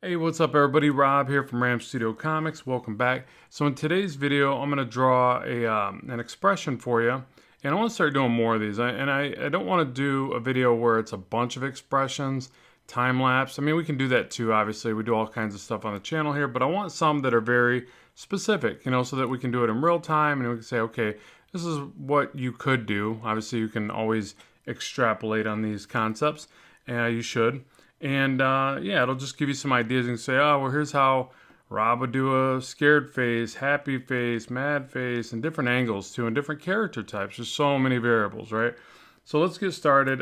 Hey, what's up everybody? Rob here from Ram Studio Comics. Welcome back. So in today's video, I'm going to draw an expression for you. And I want to start doing more of these. I don't want to do a video where it's a bunch of expressions, time-lapse. I mean, we can do that too, obviously. We do all kinds of stuff on the channel here. But I want some that are very specific, so that we can do it in real time. And we can say, okay, this is what you could do. Obviously, you can always extrapolate on these concepts. You should. And yeah, it'll just give you some ideas. You can say, oh, well, here's how Rob would do a scared face, happy face, mad face, and different angles too, and different character types. There's so many variables, right? So let's get started.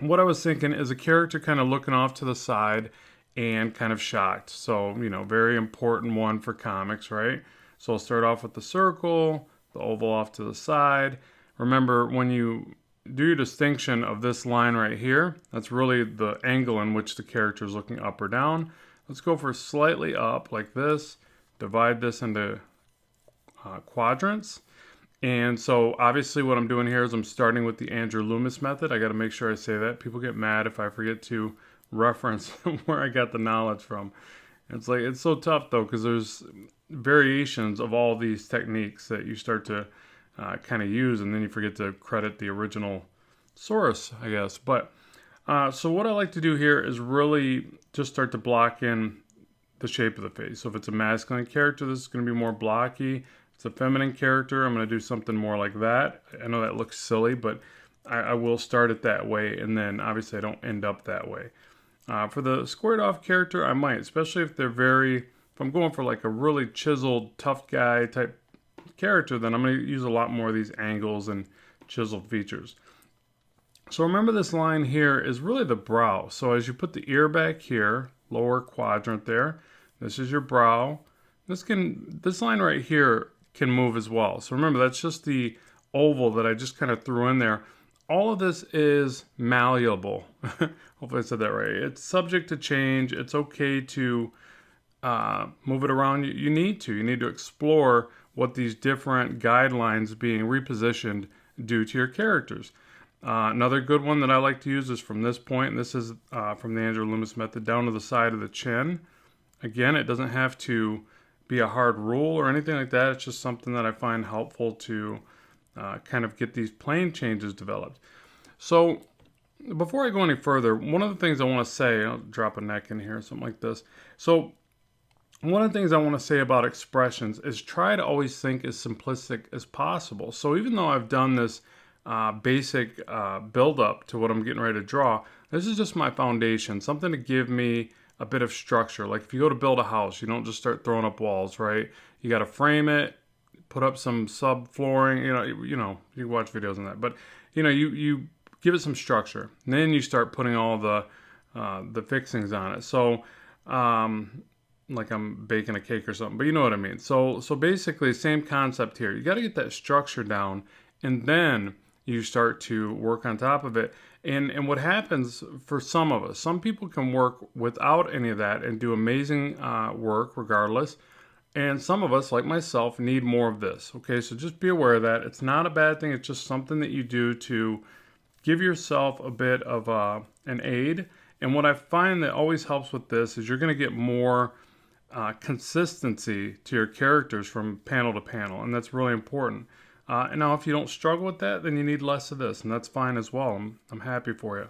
What I was thinking is a character kind of looking off to the side and kind of shocked. So, very important one for comics, right? So I'll start off with the circle, the oval off to the side. Remember, when you do your distinction of this line right here, that's really the angle in which the character is looking up or down. Let's go for slightly up like this. Divide this into quadrants. And so obviously what I'm doing here is I'm starting with the Loomis method. I got to make sure I say that. People get mad if I forget to reference where I got the knowledge from. It's so tough though, because there's variations of all these techniques that you start to kind of use, and then you forget to credit the original source, I guess. But so what I like to do here is really just start to block in the shape of the face. So if it's a masculine character, this is going to be more blocky. If it's a feminine character, I'm going to do something more like that. I know that looks silly, but I will start it that way, and then obviously I don't end up that way. For the squared off character, I might, especially if if I'm going for like a really chiseled, tough guy type character, then I'm going to use a lot more of these angles and chiseled features. So remember, this line here is really the brow. So as you put the ear back here, lower quadrant there, this is your brow. This line right here can move as well. So remember, that's just the oval that I just kind of threw in there. All of this is malleable. Hopefully I said that right. It's subject to change. It's okay to move it around. You need to explore what these different guidelines being repositioned do to your characters. Another good one that I like to use is from this point, and this is from the Loomis method, down to the side of the chin. Again, it doesn't have to be a hard rule or anything like that. It's just something that I find helpful to kind of get these plane changes developed. So before I go any further, one of the things I want to say, I'll drop a neck in here, something like this. So one of the things I want to say about expressions is try to always think as simplistic as possible. So even though I've done this basic build-up to what I'm getting ready to draw, this is just my foundation, something to give me a bit of structure. Like if you go to build a house, you don't just start throwing up walls, right? You got to frame it, put up some subflooring, you can watch videos on that. But, you give it some structure. And then you start putting all the fixings on it. So, like I'm baking a cake or something, but you know what I mean. So basically, same concept here. You got to get that structure down, and then you start to work on top of it. And what happens for some of us, some people can work without any of that and do amazing work regardless. And some of us, like myself, need more of this. Okay, so just be aware of that. It's not a bad thing. It's just something that you do to give yourself a bit of an aid. And what I find that always helps with this is you're going to get more consistency to your characters from panel to panel, and that's really important. And now if you don't struggle with that, then you need less of this, and that's fine as well. I'm happy for you.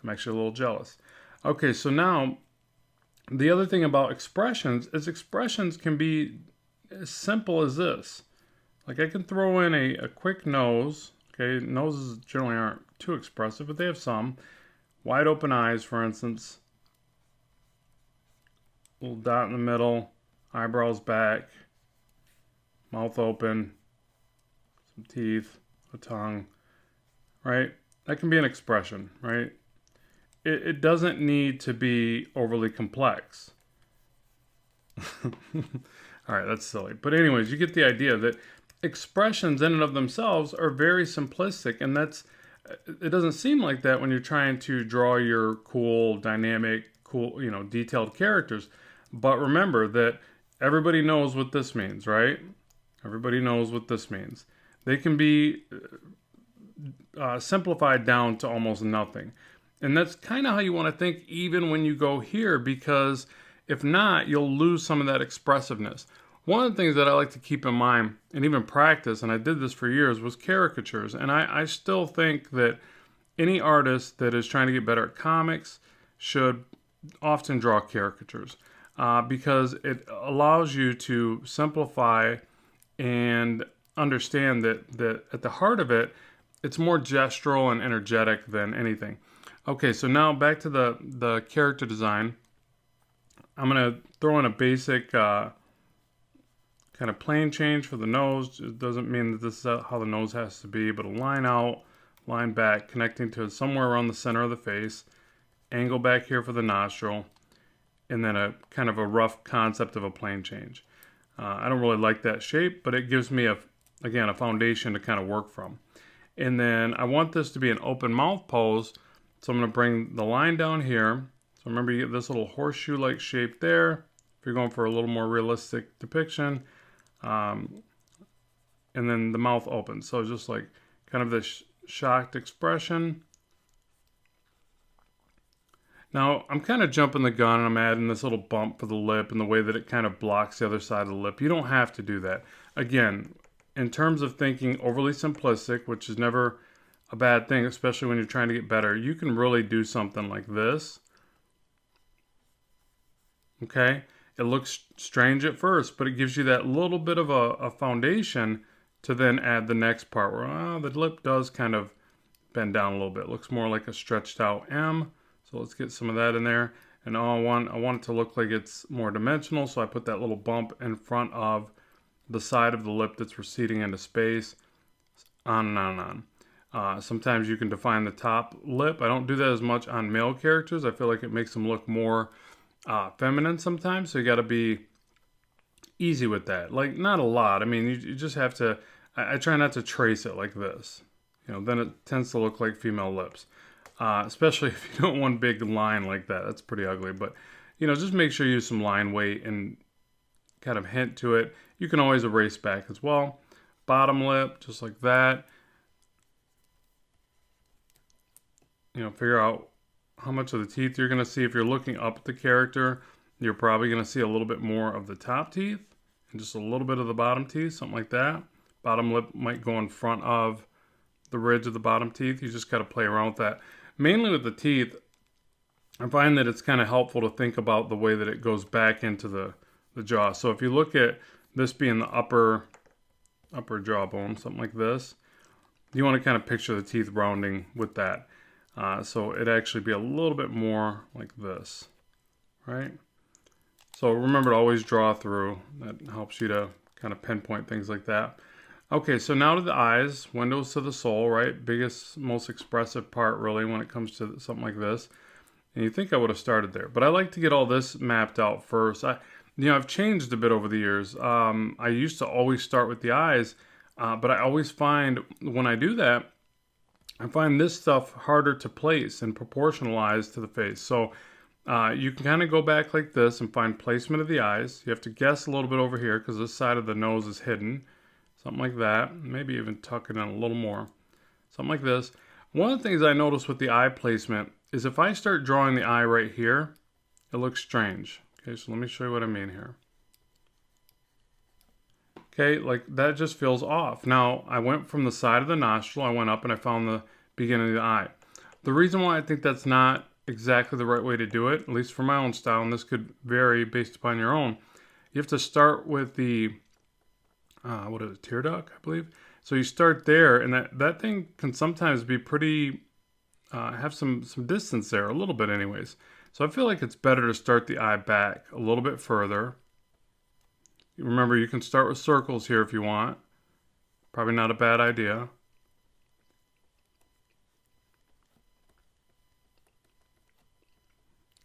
I'm actually a little jealous. Okay, so now the other thing about expressions is expressions can be as simple as this. Like I can throw in a quick nose. Okay, noses generally aren't too expressive, but they have some. Wide open eyes, for instance. Little dot in the middle, eyebrows back, mouth open, some teeth, a tongue, right? That can be an expression, right? It doesn't need to be overly complex. All right, that's silly. But anyways, you get the idea that expressions in and of themselves are very simplistic, and it doesn't seem like that when you're trying to draw your cool, dynamic, detailed characters. But remember that everybody knows what this means, right? Everybody knows what this means. They can be simplified down to almost nothing. And that's kind of how you want to think even when you go here, because if not, you'll lose some of that expressiveness. One of the things that I like to keep in mind and even practice, and I did this for years, was caricatures. And I still think that any artist that is trying to get better at comics should often draw caricatures because it allows you to simplify and understand that at the heart of it, it's more gestural and energetic than anything. Okay, so now back to the character design. I'm going to throw in a basic kind of plane change for the nose. It doesn't mean that this is how the nose has to be, but a line out, line back, connecting to somewhere around the center of the face, angle back here for the nostril, and then a kind of a rough concept of a plane change. I don't really like that shape, but it gives me, again, a foundation to kind of work from. And then I want this to be an open mouth pose, so I'm going to bring the line down here. So remember, you get this little horseshoe-like shape there, if you're going for a little more realistic depiction. And then the mouth opens. So just like kind of this shocked expression. Now, I'm kind of jumping the gun and I'm adding this little bump for the lip and the way that it kind of blocks the other side of the lip. You don't have to do that. Again, in terms of thinking overly simplistic, which is never a bad thing, especially when you're trying to get better, you can really do something like this. Okay? It looks strange at first, but it gives you that little bit of a foundation to then add the next part where the lip does kind of bend down a little bit. It looks more like a stretched out M. So let's get some of that in there. And I want it to look like it's more dimensional, so I put that little bump in front of the side of the lip that's receding into space. On and on and on. Sometimes you can define the top lip. I don't do that as much on male characters. I feel like it makes them look more feminine sometimes, so you got to be easy with that. Like, not a lot. I mean, you just have to. I try not to trace it like this. Then it tends to look like female lips, especially if you don't want big line like that. That's pretty ugly. But just make sure you use some line weight and kind of hint to it. You can always erase back as well. Bottom lip, just like that. Figure out how much of the teeth you're going to see. If you're looking up at the character, you're probably going to see a little bit more of the top teeth and just a little bit of the bottom teeth, something like that. Bottom lip might go in front of the ridge of the bottom teeth. You just got to play around with that. Mainly with the teeth, I find that it's kind of helpful to think about the way that it goes back into the jaw. So if you look at this being the upper jawbone, something like this, you want to kind of picture the teeth rounding with that. So it'd actually be a little bit more like this, right? So remember to always draw through. That helps you to kind of pinpoint things like that. Okay, so now to the eyes, windows to the soul, right? Biggest, most expressive part really when it comes to something like this. And you think I would have started there, but I like to get all this mapped out first. I've changed a bit over the years. I used to always start with the eyes, but I always find when I do that, I find this stuff harder to place and proportionalize to the face. So you can kind of go back like this and find placement of the eyes. You have to guess a little bit over here because this side of the nose is hidden. Something like that. Maybe even tuck it in a little more. Something like this. One of the things I notice with the eye placement is if I start drawing the eye right here, it looks strange. Okay, so let me show you what I mean here. Okay, like that just feels off. Now, I went from the side of the nostril, I went up and I found the beginning of the eye. The reason why I think that's not exactly the right way to do it, at least for my own style, and this could vary based upon your own, you have to start with the, tear duct, I believe. So you start there, and that thing can sometimes be pretty, have some distance there, a little bit anyways. So I feel like it's better to start the eye back a little bit further. Remember, you can start with circles here if you want. Probably not a bad idea.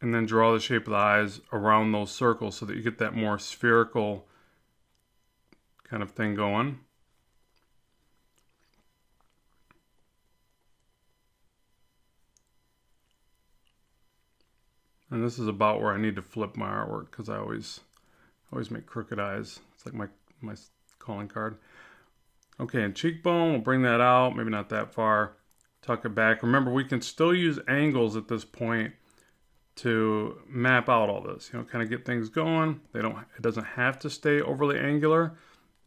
And then draw the shape of the eyes around those circles so that you get that more spherical kind of thing going. And this is about where I need to flip my artwork because I always make crooked eyes. It's like my calling card. Okay, and cheekbone, we'll bring that out, maybe not that far. tuck it back. Remember, we can still use angles at this point to map out all this, kind of get things going. It doesn't have to stay overly angular.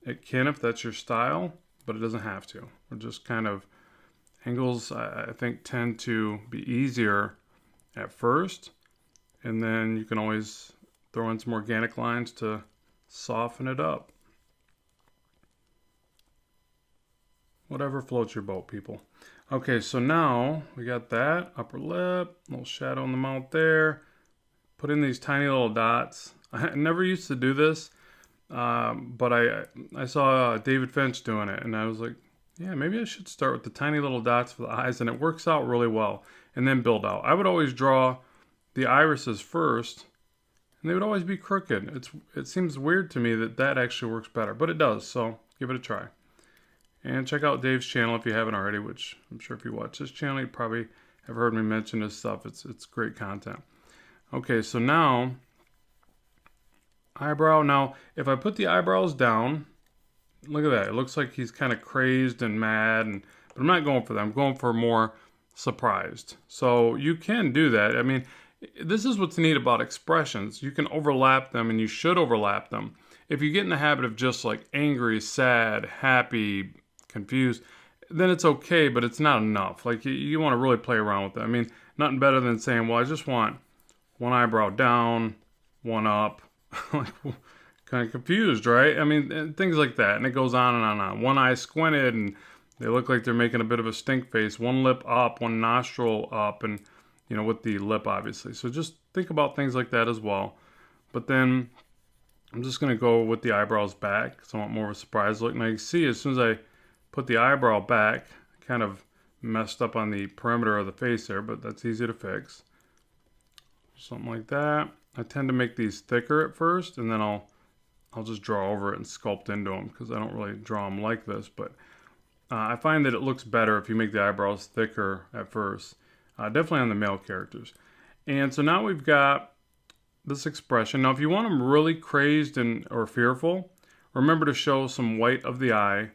It can if that's your style, but it doesn't have to. We're just kind of, angles I think tend to be easier at first, and then you can always throw in some organic lines to soften it up. Whatever floats your boat, people. Okay, so now we got that upper lip, little shadow in the mouth there. Put in these tiny little dots. I never used to do this, but I saw David Finch doing it, and I was like, yeah, maybe I should start with the tiny little dots for the eyes, and it works out really well, and then build out. I would always draw the irises first, and they would always be crooked. It seems weird to me that actually works better, but it does, so give it a try. And check out Dave's channel if you haven't already, which I'm sure if you watch this channel, you probably have heard me mention this stuff. It's great content. Okay, so now, eyebrow. Now, if I put the eyebrows down, look at that. It looks like he's kind of crazed and mad, but I'm not going for that. I'm going for more surprised. So you can do that. I mean, this is what's neat about expressions. You can overlap them, and you should overlap them. If you get in the habit of just like angry, sad, happy, confused, then it's okay, but it's not enough. Like you want to really play around with it. I mean, nothing better than saying, well, I just want one eyebrow down, one up. Like, kind of confused, right? I mean, things like that. And it goes on and on and on. One eye squinted and they look like they're making a bit of a stink face. One lip up, one nostril up, and with the lip obviously. So just think about things like that as well. But then I'm just going to go with the eyebrows back, so I want more of a surprise look. Now you can see as soon as I put the eyebrow back, kind of messed up on the perimeter of the face there, but that's easy to fix. Something like that. I tend to make these thicker at first, and then I'll just draw over it and sculpt into them, because I don't really draw them like this, but I find that it looks better if you make the eyebrows thicker at first, definitely on the male characters. And so now we've got this expression. Now if you want them really crazed or fearful, remember to show some white of the eye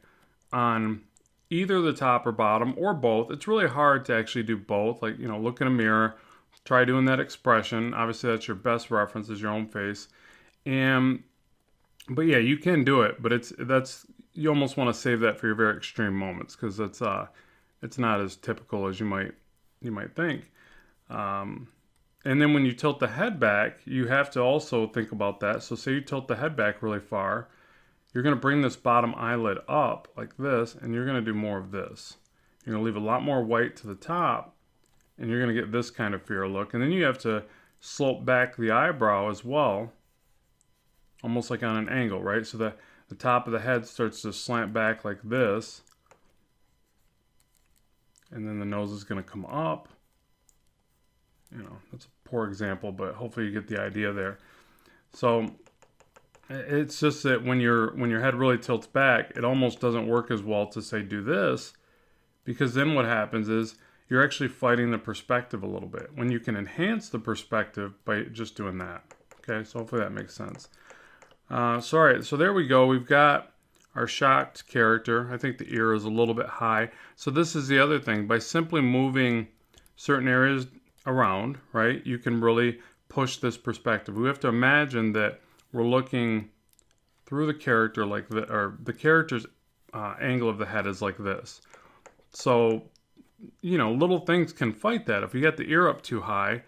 on either the top or bottom, or both. It's really hard to actually do both. Like, look in a mirror, try doing that expression. Obviously that's your best reference, is your own face. But yeah, you can do it, but you almost want to save that for your very extreme moments, because it's not as typical as you might think. And then when you tilt the head back, you have to also think about that. So say you tilt the head back really far, you're going to bring this bottom eyelid up like this, and you're going to do more of this. You're going to leave a lot more white to the top, and you're going to get this kind of fear look. And then you have to slope back the eyebrow as well, almost like on an angle, right? So the top of the head starts to slant back like this, and then the nose is going to come up. That's a poor example, but hopefully you get the idea there. So it's just that when your head really tilts back, it almost doesn't work as well to say do this, because then what happens is you're actually fighting the perspective a little bit, when you can enhance the perspective by just doing that. Okay, so hopefully that makes sense. All right, so there we go. We've got our shocked character. I think the ear is a little bit high. So this is the other thing. By simply moving certain areas around, right, you can really push this perspective. We have to imagine that we're looking through the character like that, or the character's angle of the head is like this. So, little things can fight that. If you get the ear up too high,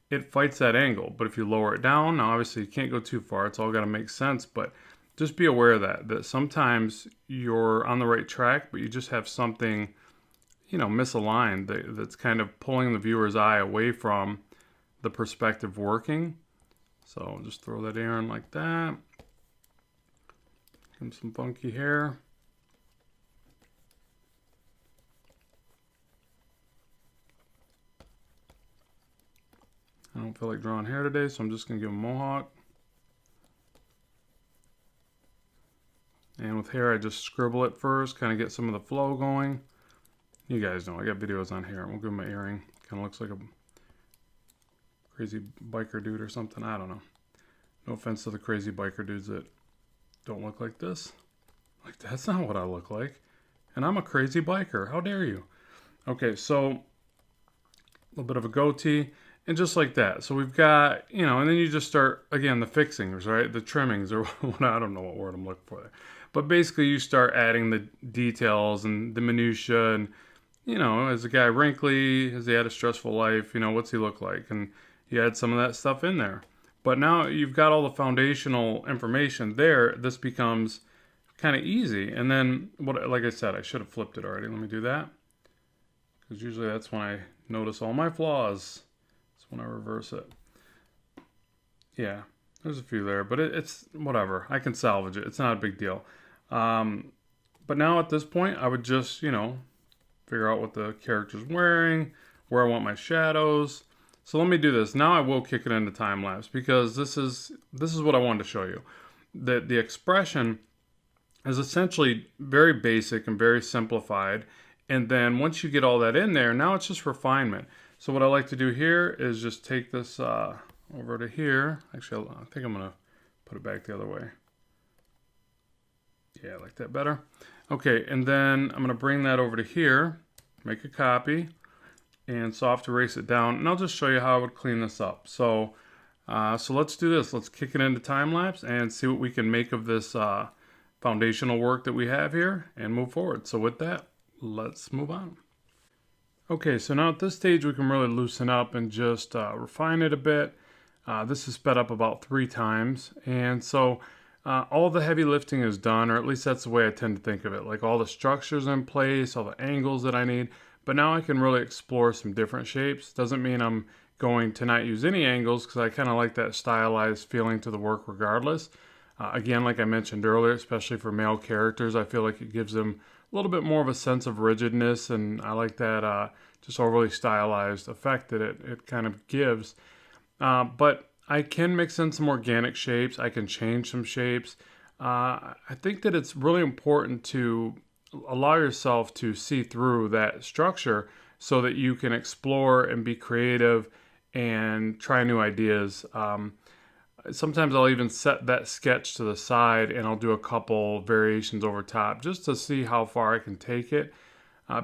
it fights that angle. But if you lower it down, now obviously you can't go too far. It's all got to make sense. But just be aware of that sometimes you're on the right track, but you just have something, misaligned that's kind of pulling the viewer's eye away from the perspective working. So just throw that ear in like that. Give him some funky hair. I don't feel like drawing hair today, so I'm just going to give him a mohawk. And with hair, I just scribble it first, kind of get some of the flow going. You guys know, I got videos on hair. We'll give him an earring. Kind of looks like a crazy biker dude or something. I don't know. No offense to the crazy biker dudes that don't look like this. Like, that's not what I look like. And I'm a crazy biker. How dare you? Okay, so a little bit of a goatee, and just like that. So we've got, and then you just start, again, the fixings, right? The trimmings, or I don't know what word I'm looking for there. But basically you start adding the details and the minutia, and, is the guy wrinkly? Has he had a stressful life? What's he look like? And you add some of that stuff in there. But now you've got all the foundational information there. This becomes kind of easy. And then, like I said, I should have flipped it already. Let me do that. Because usually that's when I notice all my flaws. It's when I reverse it. Yeah, there's a few there, but it's whatever. I can salvage it. It's not a big deal. But now at this point, I would just, figure out what the character's wearing, where I want my shadows. So let me do this. Now I will kick it into time lapse because this is what I wanted to show you. That the expression is essentially very basic and very simplified. And then once you get all that in there, now it's just refinement. So what I like to do here is just take this over to here. Actually, I think I'm going to put it back the other way. Yeah, I like that better. Okay, and then I'm going to bring that over to here, make a copy, and soft erase it down. And I'll just show you how I would clean this up. So let's do this. Let's kick it into time lapse and see what we can make of this foundational work that we have here and move forward. So with that, let's move on. Okay, so now at this stage we can really loosen up and just refine it a bit. This is sped up about 3 times, and so all the heavy lifting is done, or at least that's the way I tend to think of it. Like all the structure's in place, all the angles that I need, but now I can really explore some different shapes. Doesn't mean I'm going to not use any angles, because I kind of like that stylized feeling to the work regardless. Again, like I mentioned earlier, especially for male characters, I feel like it gives them a little bit more of a sense of rigidness, and I like that just overly stylized effect that it kind of gives. But I can mix in some organic shapes. I can change some shapes. I think that it's really important to allow yourself to see through that structure so that you can explore and be creative and try new ideas. Sometimes I'll even set that sketch to the side and I'll do a couple variations over top just to see how far I can take it.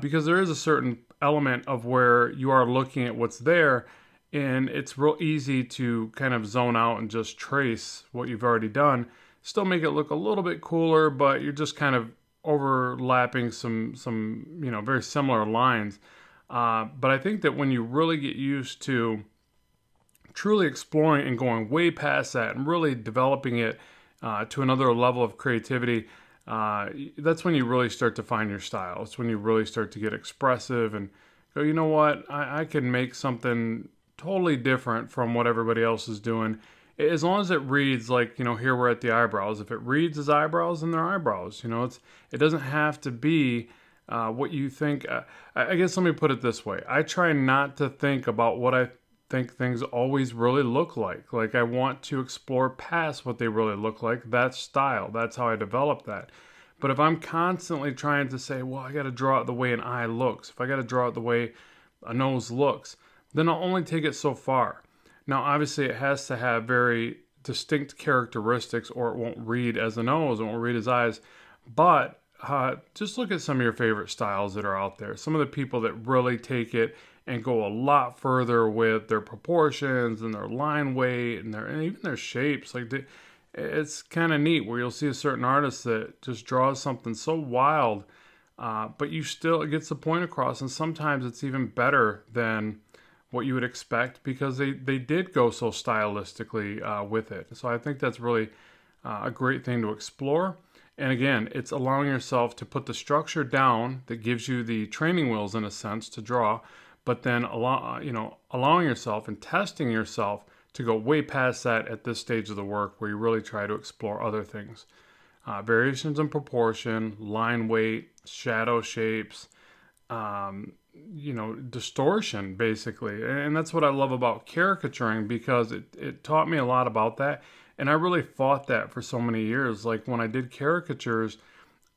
Because there is a certain element of where you are looking at what's there, and it's real easy to kind of zone out and just trace what you've already done. Still make it look a little bit cooler, but you're just kind of overlapping some very similar lines. But I think that when you really get used to truly exploring and going way past that and really developing it to another level of creativity, that's when you really start to find your style. It's when you really start to get expressive and go, you know what, I can make something totally different from what everybody else is doing. As long as it reads like, here we're at the eyebrows. If it reads as eyebrows, then they're eyebrows. It doesn't have to be what you think. I guess let me put it this way. I try not to think about what I think things always really look like. Like I want to explore past what they really look like. That's style. That's how I develop that. But if I'm constantly trying to say, well, I got to draw it the way an eye looks, if I got to draw it the way a nose looks, then I'll only take it so far. Now, obviously, it has to have very distinct characteristics or it won't read as a nose, it won't read as eyes. But just look at some of your favorite styles that are out there. Some of the people that really take it and go a lot further with their proportions and their line weight and even their shapes. It's kind of neat where you'll see a certain artist that just draws something so wild, but it gets the point across, and sometimes it's even better than what you would expect because they did go so stylistically with it. So I think that's really a great thing to explore. And again, it's allowing yourself to put the structure down that gives you the training wheels in a sense to draw, but then allowing yourself and testing yourself to go way past that at this stage of the work where you really try to explore other things. Variations in proportion, line weight, shadow shapes, distortion basically. And that's what I love about caricaturing because it taught me a lot about that. And I really fought that for so many years. Like when I did caricatures,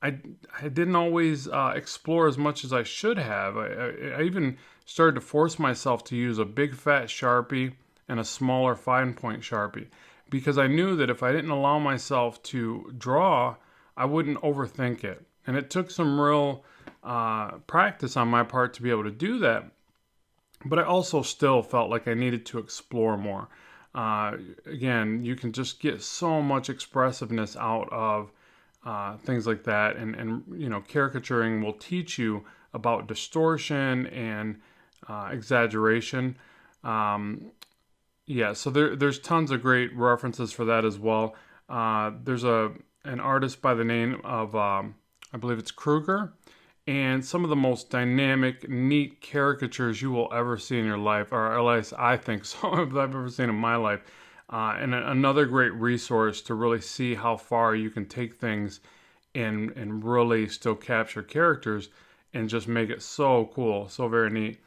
I didn't always explore as much as I should have. I even started to force myself to use a big fat Sharpie and a smaller fine point Sharpie because I knew that if I didn't allow myself to draw, I wouldn't overthink it. And it took some real practice on my part to be able to do that. But I also still felt like I needed to explore more. Again, you can just get so much expressiveness out of things like that, and caricaturing will teach you about distortion and exaggeration. Yeah, so there's tons of great references for that as well. There's an artist by the name of I believe it's Kruger, and some of the most dynamic, neat caricatures you will ever see in your life, or at least I think so, I've ever seen in my life. And another great resource to really see how far you can take things and really still capture characters and just make it so cool, so very neat.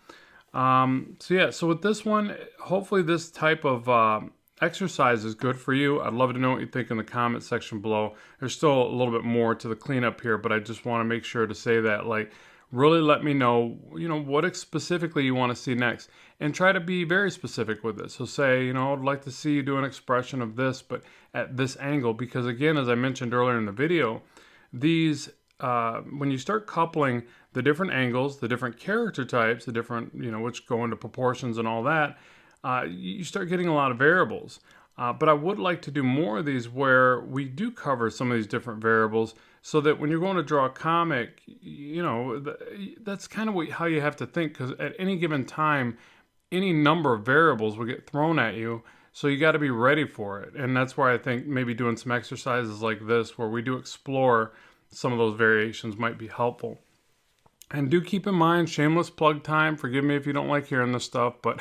So yeah, so with this one, hopefully this type of exercise is good for you. I'd love to know what you think in the comment section below. There's still a little bit more to the cleanup here, but I just want to make sure to say that, like, really let me know, what specifically you want to see next, and try to be very specific with it. So say, I'd like to see you do an expression of this, but at this angle, because again, as I mentioned earlier in the video, these, when you start coupling the different angles, the different character types, the different, which go into proportions and all that, you start getting a lot of variables. But I would like to do more of these where we do cover some of these different variables, so that when you're going to draw a comic, that's kind of how you have to think, because at any given time, any number of variables will get thrown at you, so you got to be ready for it. And that's why I think maybe doing some exercises like this, where we do explore some of those variations, might be helpful. And do keep in mind, shameless plug time, forgive me if you don't like hearing this stuff, but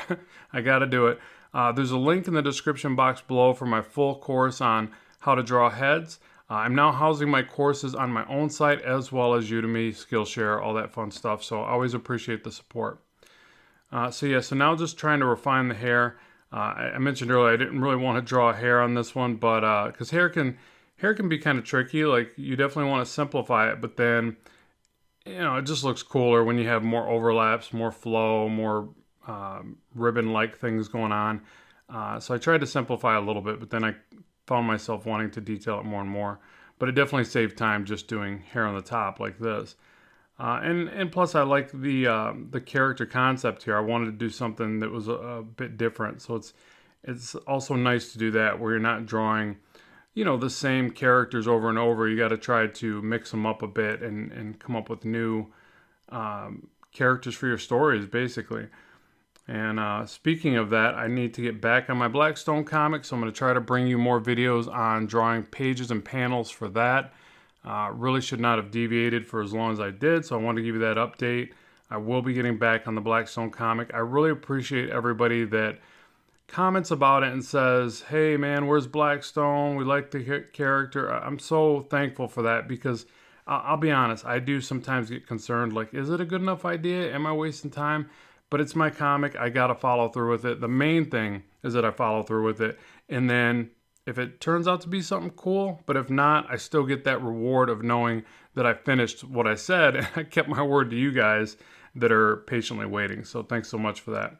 I got to do it. There's a link in the description box below for my full course on how to draw heads. I'm now housing my courses on my own site, as well as Udemy, Skillshare, all that fun stuff. So I always appreciate the support. So now just trying to refine the hair. I mentioned earlier I didn't really want to draw hair on this one, but because hair can be kind of tricky. Like, you definitely want to simplify it, but then it just looks cooler when you have more overlaps, more flow, more ribbon-like things going on. So I tried to simplify a little bit, but then I found myself wanting to detail it more and more. But it definitely saved time just doing hair on the top like this. And plus, I like the character concept here. I wanted to do something that was a bit different. So it's also nice to do that, where you're not drawing the same characters over and over. You got to try to mix them up a bit and come up with new characters for your stories, basically. And speaking of that, I need to get back on my Blackstone comics, so I'm going to try to bring you more videos on drawing pages and panels for that. Really should not have deviated for as long as I did, so I want to give you that update. I will be getting back on the Blackstone comic. I really appreciate everybody that comments about it and says, hey man, where's Blackstone? We like the character. I'm so thankful for that, because I'll be honest, I do sometimes get concerned, like, is it a good enough idea? Am I wasting time? But it's my comic. I got to follow through with it. The main thing is that I follow through with it. And then if it turns out to be something cool, but if not, I still get that reward of knowing that I finished what I said and I kept my word to you guys that are patiently waiting. So thanks so much for that.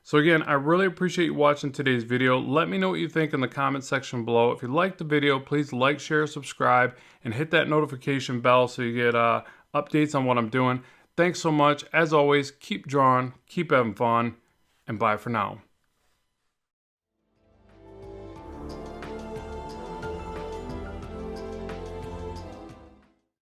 So again, I really appreciate you watching today's video. Let me know what you think in the comment section below. If you liked the video, please like, share, subscribe, and hit that notification bell so you get updates on what I'm doing. Thanks so much. As always, keep drawing, keep having fun, and bye for now.